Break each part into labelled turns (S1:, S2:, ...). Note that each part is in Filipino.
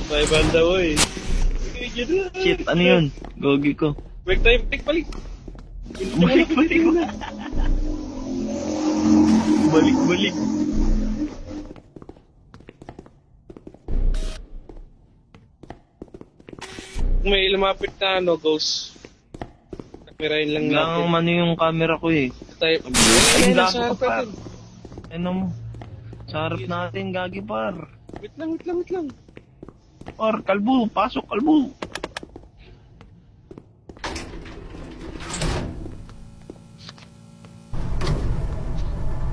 S1: May banda, boy.
S2: Shit, ano yun? Gogi ko.
S1: Break tayo, balik.
S2: Balik. Balik.
S1: Kung may lumapit na ghost. Kamerahin lang
S2: Lang
S1: natin.
S2: ano yung camera ko eh.
S1: Tayo.
S2: Ay,
S1: Nasa
S2: gago
S1: harap
S2: ka, par.
S1: natin.
S2: Ano mo? Sa harap natin, gagi par.
S1: Wait lang.
S2: Par, kalbo. Pasok, kalbo.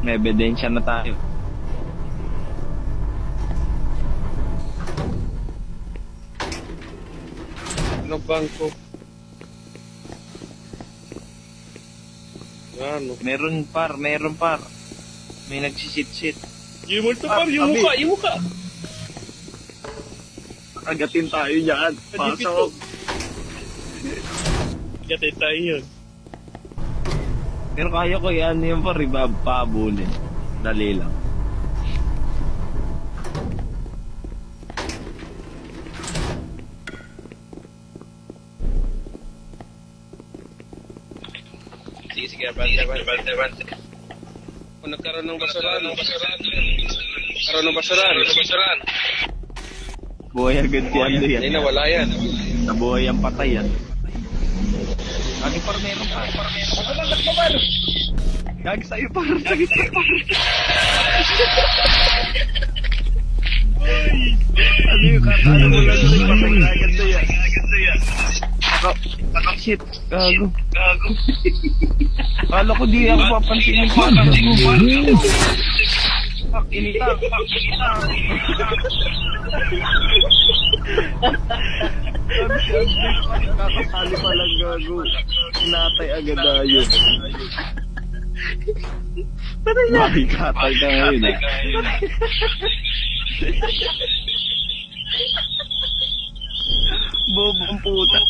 S2: May ebidensya na tayo.
S1: Ano bangko? Ano?
S2: Meron par. May nagsisit-sit.
S1: Yung multo par, yung mukha.
S2: Agatin tayo dyan. Pasok.
S1: Gatay tayo yun.
S2: Pero kaya ko yan yung par, paabulin. Dali lang.
S1: Sige, bante. Kung nagkaroon ng basuran.
S2: Buhay agad si Ando yan.
S1: Hindi nawala yan.
S2: Nabuhay ang patay yan. Gagi par, meron pa. Gagi sa'yo par. Ano yung kakala mo lang sa'yo patay agad na yan. Shit, gago. Kala ko di ako papansinin pa. Fuck, inita. Kakasali pa lang gago. Sinatay agad tayo. Patay na. Makikatay ka ngayon ah. Bobong puta.